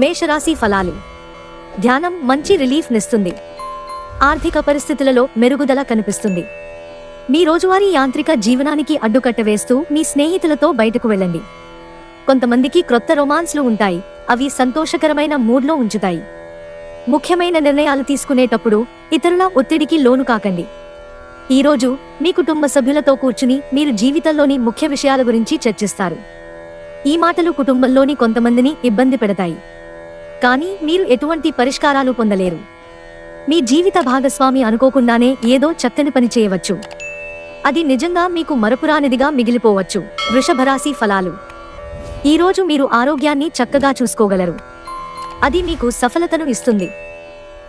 మేషరాశి ఫలాలు. ధ్యానం మంచి రిలీఫ్ నిస్తుంది. ఆర్థిక పరిస్థితులలో మెరుగుదల కనిపిస్తుంది. మీ రోజువారీ యాంత్రిక జీవనానికి అడ్డుకట్ట వేస్తూ మీ స్నేహితులతో బయటకు వెళ్ళండి. కొంతమందికి క్రొత్త రొమాన్స్లు ఉంటాయి, అవి సంతోషకరమైన మూడ్లో ఉంచుతాయి. ముఖ్యమైన నిర్ణయాలు తీసుకునేటప్పుడు ఇతరుల ఒత్తిడికి లోను కాకండి. ఈరోజు మీ కుటుంబ సభ్యులతో కూర్చుని మీరు జీవితంలోని ముఖ్య విషయాల గురించి చర్చిస్తారు. ఈ మాటలు కుటుంబంలోని కొంతమందిని ఇబ్బంది పెడతాయి, కానీ మీరు ఎటువంటి పరిష్కారాలు పొందలేరు. మీ జీవిత భాగస్వామి అనుకోకుండానే ఏదో చక్కని పని చేయవచ్చు. అది నిజంగా మీకు మరపురానిదిగా మిగిలిపోవచ్చు. వృషభరాశి ఫలాలు. ఈరోజు మీరు ఆరోగ్యాన్ని చక్కగా చూసుకోగలరు. అది మీకు సఫలతను ఇస్తుంది.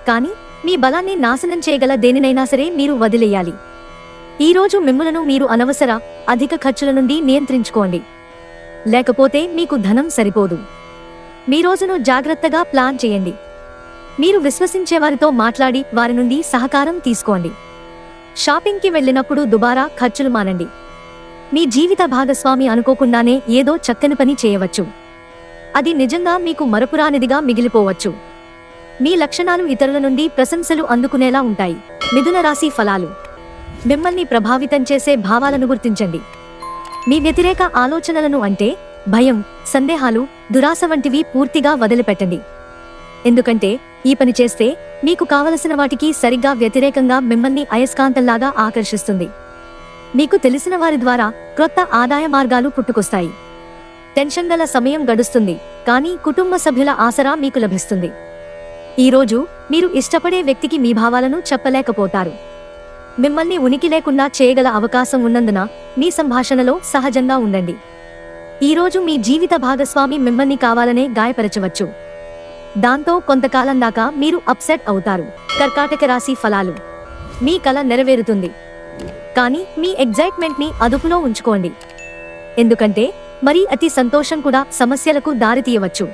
కానీ మీ బలాన్ని నాశనం చేయగల దేనినైనా సరే మీరు వదిలేయాలి. ఈరోజు మిమ్ములను మీరు అనవసర అధిక ఖర్చుల నుండి నియంత్రించుకోండి, లేకపోతే మీకు ధనం సరిపోదు. మీ రోజును జాగ్రత్తగా ప్లాన్ చేయండి. మీరు విశ్వసించే వారితో మాట్లాడి వారి నుండి సహకారం తీసుకోండి. షాపింగ్కి వెళ్ళినప్పుడు దుబారా ఖర్చులు మానండి. మీ జీవిత భాగస్వామి అనుకోకుండానే ఏదో చక్కని పని చేయవచ్చు. అది నిజంగా మీకు మరపురానిదిగా మిగిలిపోవచ్చు. మీ లక్షణాలు ఇతరుల నుండి ప్రశంసలు అందుకునేలా ఉంటాయి. మిథున రాశి ఫలాలు. మిమ్మల్ని ప్రభావితం చేసే భావాలను గుర్తించండి. మీ వ్యతిరేక ఆలోచనలను అంటే భయం, సందేహాలు, దురాశ వంటివి పూర్తిగా వదిలిపెట్టండి. ఎందుకంటే ఈ పని చేస్తే మీకు కావలసిన వాటికి సరిగ్గా వ్యతిరేకంగా మిమ్మల్ని అయస్కాంతంలాగా ఆకర్షిస్తుంది. మీకు తెలిసిన వారి ద్వారా క్రొత్త ఆదాయ మార్గాలు పుట్టుకొస్తాయి. టెన్షన్ గల సమయం గడుస్తుంది, కానీ కుటుంబ సభ్యుల ఆసరా మీకు లభిస్తుంది. ఈరోజు మీరు ఇష్టపడే వ్యక్తికి మీ భావాలను చెప్పలేకపోతారు. మిమ్మల్ని ఉనికి లేకుండా చేయగల అవకాశం ఉన్నందున మీ సంభాషణలో సహజంగా ఉండండి. ఈరోజు మీ జీవిత భాగస్వామి మిమ్మల్ని కావాలనే గాయపరచవచ్చు. దాంతో కొంతకాలం దాకా మీరు అప్సెట్ అవుతారు. కర్కాటక రాశి ఫలాలు. మీ కల నెరవేరుతుంది, కానీ మీ ఎగ్జైట్మెంట్ని అదుపులో ఉంచుకోండి. ఎందుకంటే మరీ అతి సంతోషం కూడా సమస్యలకు దారితీయవచ్చు.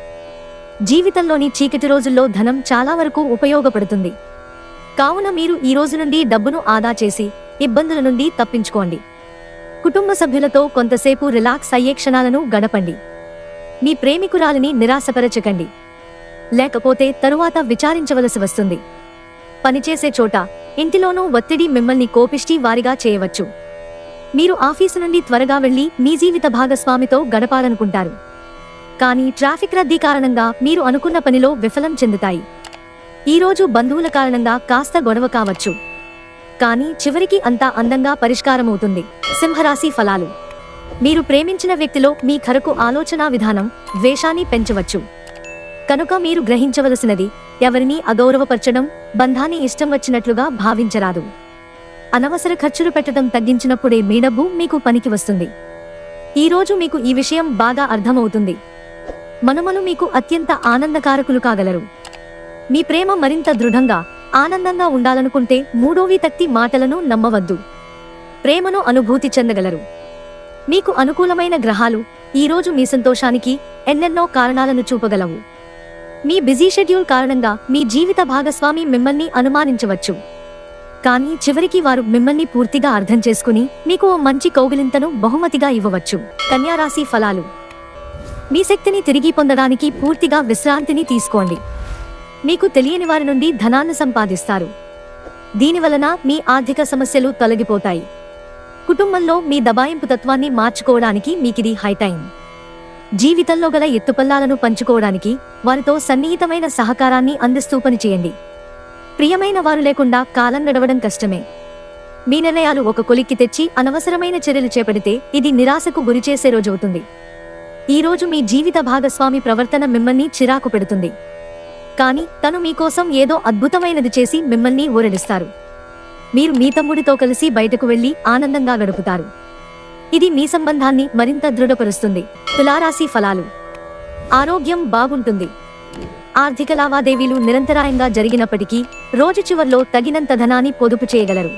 జీవితంలోని చీకటి రోజుల్లో ధనం చాలా వరకు ఉపయోగపడుతుంది. కావున మీరు ఈ రోజు నుండి డబ్బును ఆదా చేసి ఇబ్బందుల నుండి తప్పించుకోండి. కుటుంబ సభ్యులతో కొంతసేపు రిలాక్స్ అయ్యే క్షణాలను గడపండి. మీ ప్రేమికురాలిని నిరాశపరచకండి, లేకపోతే తరువాత విచారించవలసి వస్తుంది. పనిచేసే చోట, ఇంటిలోనూ ఒత్తిడి మిమ్మల్ని కోపిష్టి వారిగా చేయవచ్చు. మీరు ఆఫీసు నుండి త్వరగా వెళ్లి మీ జీవిత భాగస్వామితో గడపాలనుకుంటారు, కానీ ట్రాఫిక్ రద్దీ కారణంగా మీరు అనుకున్న పనిలో విఫలం చెందుతాయి. ఈరోజు బంధువుల కారణంగా కాస్త గొడవ కావచ్చు, కానీ చివరికి అంతా అందంగా పరిష్కారమవుతుంది. సింహరాశి ఫలాలు. మీరు ప్రేమించిన వ్యక్తిలో మీ ఖరకు ఆలోచనా విధానం ద్వేషాన్ని పెంచవచ్చు. కనుక మీరు గ్రహించవలసినది, ఎవరినీ అగౌరవపరచడం, బంధాన్ని ఇష్టం వచ్చినట్లుగా భావించరాదు. అనవసర ఖర్చులు పెట్టడం తగ్గించినప్పుడే మీ డబ్బు మీకు పనికి వస్తుంది. ఈరోజు మీకు ఈ విషయం బాగా అర్థమవుతుంది. మనుమలు మీకు అత్యంత ఆనందకారకులు కాగలరు. మీ ప్రేమ మరింత దృఢంగా, ఆనందంగా ఉండాలనుకుంటే మూడో వ్యక్తి మాటలను నమ్మవద్దు. ప్రేమను అనుభూతి చెందగలరు. మీకు అనుకూలమైన గ్రహాలు ఈరోజు మీ సంతోషానికి ఎన్నెన్నో కారణాలను చూపగలవు. మీ బిజీ షెడ్యూల్ కారణంగా మీ జీవిత భాగస్వామి మిమ్మల్ని అనుమానించవచ్చు, కానీ చివరికి వారు మిమ్మల్ని పూర్తిగా అర్థం చేసుకుని మీకు ఓ మంచి కౌగిలింతను బహుమతిగా ఇవ్వవచ్చు. కన్యా రాశి ఫలాలు. మీ శక్తిని తిరిగి పొందడానికి పూర్తిగా విశ్రాంతిని తీసుకోండి. మీకు తెలియని వారి నుండి ధనాన్ని సంపాదిస్తారు. దీనివలన మీ ఆర్థిక సమస్యలు తొలగిపోతాయి. కుటుంబంలో మీ దబాయింపు తత్వాన్ని మార్చుకోవడానికి మీకిది హై టైం. జీవితంలో గల ఎత్తుపల్లాలను పంచుకోవడానికి వారితో సన్నిహితమైన సహకారాన్ని అందిస్తూ పనిచేయండి. ప్రియమైన వారు లేకుండా కాలం నడవడం కష్టమే. మీ నిర్ణయాలు ఒక కొలిక్కి తెచ్చి అనవసరమైన చర్యలు చేపడితే ఇది నిరాశకు గురిచేసే రోజవుతుంది. ఈరోజు మీ జీవిత భాగస్వామి ప్రవర్తన మిమ్మల్ని చిరాకు పెడుతుంది, కానీ తను మీకోసం ఏదో అద్భుతమైనది చేసి మిమ్మల్ని ఊరడిస్తారు. మీరు మీ తమ్ముడితో కలిసి బయటకు వెళ్లి ఆనందంగా గడుపుతారు. ఇది మీ సంబంధాన్ని మరింత దృఢపరుస్తుంది. తులారాశి ఫలాలు. ఆరోగ్యం బాగుంటుంది. ఆర్థిక లావాదేవీలు నిరంతరాయంగా జరిగినప్పటికీ రోజు చివర్లో తగినంత ధనాన్ని పొదుపు చేయగలరు.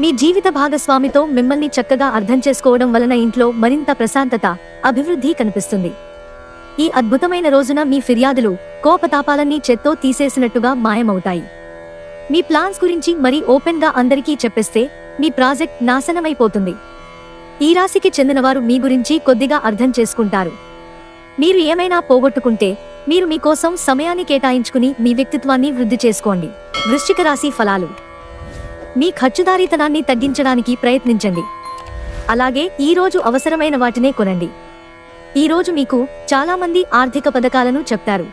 మీ జీవిత భాగస్వామితో మిమ్మల్ని చక్కగా అర్థం చేసుకోవడం వలన ఇంట్లో మరింత ప్రశాంతత, అభివృద్ధి కనిపిస్తుంది. ఈ అద్భుతమైన రోజున మీ ఫిర్యాదులు, కోపతాపాలన్నీ చెత్తో తీసేసినట్టుగా మాయమవుతాయి. మీ ప్లాన్స్ గురించి మరీ ఓపెన్గా అందరికీ చెప్పేస్తే మీ ప్రాజెక్ట్ నాశనమైపోతుంది. ఈ రాశికి చెందినవారు మీ గురించి కొద్దిగా అర్థం చేసుకుంటారు. మీరు ఏమైనా పోగొట్టుకుంటే మీరు మీకోసం సమయాన్ని కేటాయించుకుని మీ వ్యక్తిత్వాన్ని వృద్ధి చేసుకోండి. వృశ్చిక రాశి ఫలాలు. మీ ఖర్చుదారీతనాన్ని తగ్గించడానికి ప్రయత్నించండి. అలాగే ఈ రోజు అవసరమైన వాటినే కొనండి. ఈ రోజు మీకు చాలా మంది ఆర్థిక పథకాలను చెప్తారు.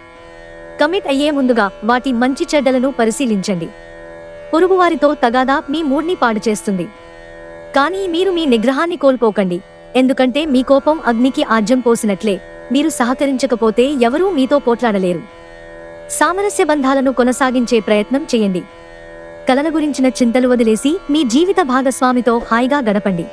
కమిట్ అయ్యే ముందుగా వాటి మంచి చెడ్డలను పరిశీలించండి. పొరుగువారితో తగాదా మీ మూడ్ని పాడు చేస్తుంది. కానీ మీరు మీ నిగ్రహాన్ని కోల్పోకండి, ఎందుకంటే మీ కోపం అగ్నికి ఆజ్యం పోసినట్లే. మీరు సహకరించకపోతే ఎవరూ మీతో పోట్లాడలేరు. సామరస్య బంధాలను కొనసాగించే ప్రయత్నం చేయండి. కలల గురించిన చింతలు వదిలేసి మీ జీవిత భాగస్వామితో హాయిగా గడపండి.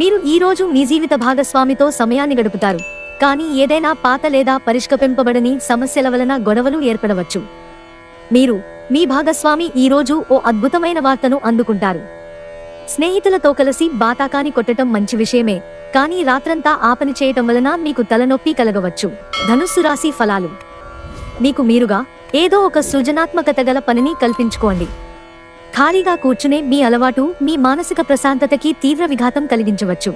మీరు ఈ రోజు మీ జీవిత భాగస్వామితో సమయాన్ని గడుపుతారు, కానీ ఏదైనా పాత లేదా పరిష్కరింపబడని సమస్యల వలన గొడవలు ఏర్పడవచ్చు. మీరు మీ భాగస్వామి ఈ రోజు ఓ అద్భుతమైన వార్తను అందుకుంటారు. స్నేహితులతో కలిసి బాతాకాని కొట్టడం మంచి విషయమే, కానీ రాత్రంతా ఆ పని చేయటం వలన మీకు తలనొప్పి కలగవచ్చు. ధనుస్సు రాశి ఫలాలు. మీకు మీరుగా ఏదో ఒక సృజనాత్మకత గల పనిని కల్పించుకోండి. ఖాళీగా కూర్చునే మీ అలవాటు మీ మానసిక ప్రశాంతతకి తీవ్ర విఘాతం కలిగించవచ్చు.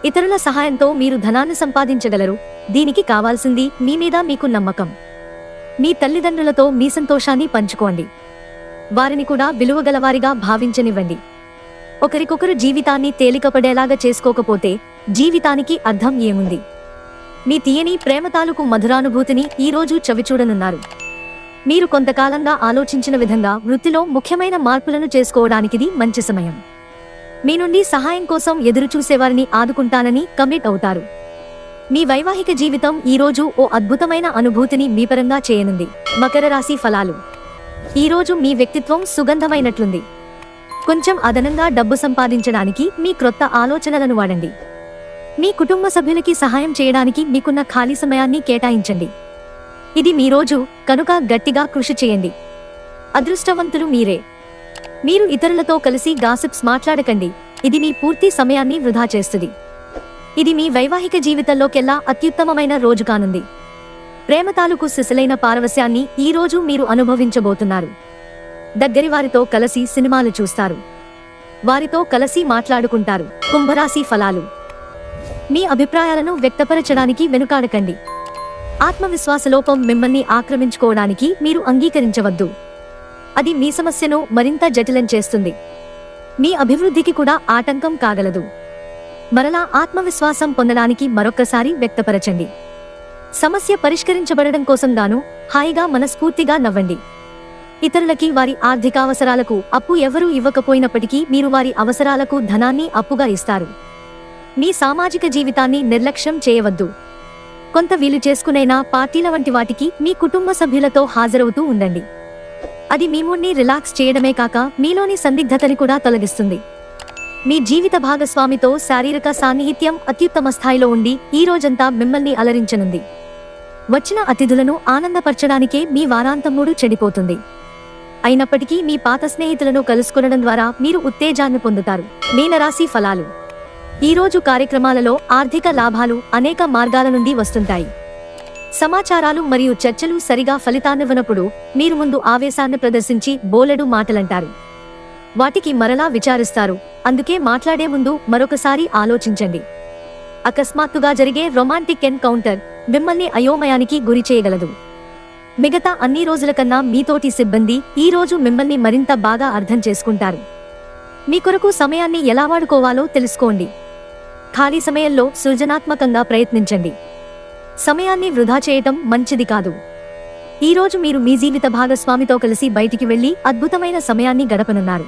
ఇతరుల సహాయంతో మీరు ధనాన్ని సంపాదించగలరు. దీనికి కావాల్సింది మీ మీద మీకు నమ్మకం. మీ తల్లిదండ్రులతో మీ సంతోషాన్ని పంచుకోండి. వారిని కూడా విలువగలవారిగా భావించనివ్వండి. ఒకరికొకరు జీవితాన్ని తేలికపడేలాగా చేసుకోకపోతే జీవితానికి అర్థం ఏముంది? మీ తీయని ప్రేమ తాలూకు మధురానుభూతిని ఈరోజు చవిచూడనున్నారు. మీరు కొంతకాలంగా ఆలోచించిన విధంగా వృత్తిలో ముఖ్యమైన మార్పులను చేసుకోవడానికిది మంచి సమయం. మీ నుండి సహాయం కోసం ఎదురుచూసేవారిని ఆదుకుంటానని కమిట్ అవుతారు. మీ వైవాహిక జీవితం ఈరోజు ఓ అద్భుతమైన అనుభూతిని మీపరంగా చేయనుంది. మకర రాశి ఫలాలు. ఈరోజు మీ వ్యక్తిత్వం సుగంధమైనట్లుంది. కొంచెం అదనంగా డబ్బు సంపాదించడానికి మీ క్రొత్త ఆలోచనలను వాడండి. మీ కుటుంబ సభ్యులకి సహాయం చేయడానికి మీకున్న ఖాళీ సమయాన్ని కేటాయించండి. ఇది మీ రోజు కనుక గట్టిగా కృషి చేయండి. అదృష్టవంతులు మీరే. మీరు ఇతరులతో కలిసి గాసిప్స్ మాట్లాడకండి, ఇది మీ పూర్తి సమయాన్ని వృధా చేస్తుంది. ఇది మీ వైవాహిక జీవితంలోకెల్లా అత్యుత్తమమైన రోజు కానుంది. ప్రేమ తాలూకు సిసలైన పారవస్యాన్ని ఈ రోజు మీరు అనుభవించబోతున్నారు. దగ్గరి వారితో కలిసి సినిమాలు చూస్తారు. వారితో కలిసి మాట్లాడుకుంటారు. కుంభరాశి ఫలాలు. మీ అభిప్రాయాలను వ్యక్తపరచడానికి వెనుకాడకండి. ఆత్మవిశ్వాసలోపం మిమ్మల్ని ఆక్రమించుకోవడానికి మీరు అంగీకరించవద్దు. అది మీ సమస్యను మరింత జటిలం చేస్తుంది. మీ అభివృద్ధికి కూడా ఆటంకం కాగలదు. మరలా ఆత్మవిశ్వాసం పొందడానికి మరొక్కసారి వ్యక్తపరచండి. సమస్య పరిష్కరించబడడం కోసం గాను హాయిగా మనస్ఫూర్తిగా నవ్వండి. ఇతరులకి వారి ఆర్థికావసరాలకు అప్పు ఎవరూ ఇవ్వకపోయినప్పటికీ మీరు వారి అవసరాలకు ధనాన్ని అప్పుగా ఇస్తారు. మీ సామాజిక జీవితాన్ని నిర్లక్ష్యం చేయవద్దు. కొంత వీలు చేసుకునైనా పార్టీల వంటి వాటికి మీ కుటుంబ సభ్యులతో హాజరవుతూ ఉండండి. అది మీ మూడ్ని రిలాక్స్ చేయడమే కాక మీలోని సందిగ్ధతని కూడా తొలగిస్తుంది. మీ జీవిత భాగస్వామితో శారీరక సాన్నిహిత్యం అత్యుత్తమ స్థాయిలో ఉండి ఈ రోజంతా మిమ్మల్ని అలరించనుంది. వచ్చిన అతిథులను ఆనందపరచడానికే మీ వారాంతం మూడు చెడిపోతుంది. అయినప్పటికీ మీ పాత స్నేహితులను కలుసుకొనడం ద్వారా మీరు ఉత్తేజాన్ని పొందుతారు. మీనరాశి ఫలాలు. ఈరోజు కార్యక్రమాలలో ఆర్థిక లాభాలు అనేక మార్గాల నుండి వస్తుంటాయి. సమాచారాలు మరియు చర్చలు సరిగా ఫలితాన్నివ్వనప్పుడు మీరు ముందు ఆవేశాన్ని ప్రదర్శించి బోలెడు మాటలంటారు. వాటికి మరలా విచారిస్తారు. అందుకే మాట్లాడే ముందు మరొకసారి ఆలోచించండి. అకస్మాత్తుగా జరిగే రొమాంటిక్ ఎన్కౌంటర్ మిమ్మల్ని అయోమయానికి గురి చేయగలదు. మిగతా అన్ని రోజుల కన్నా మీతోటి సిబ్బంది ఈ రోజు మిమ్మల్ని మరింత బాగా అర్థం చేసుకుంటారు. మీ కొరకు సమయాన్ని ఎలా వాడుకోవాలో తెలుసుకోండి. ఖాళీ సమయంలో సృజనాత్మకంగా ప్రయత్నించండి. సమయాన్ని వృధా చేయటం మంచిది కాదు. ఈ రోజు మీరు మీ జీవిత భాగస్వామితో కలిసి బయటికి వెళ్లి అద్భుతమైన సమయాన్ని గడపనున్నారు.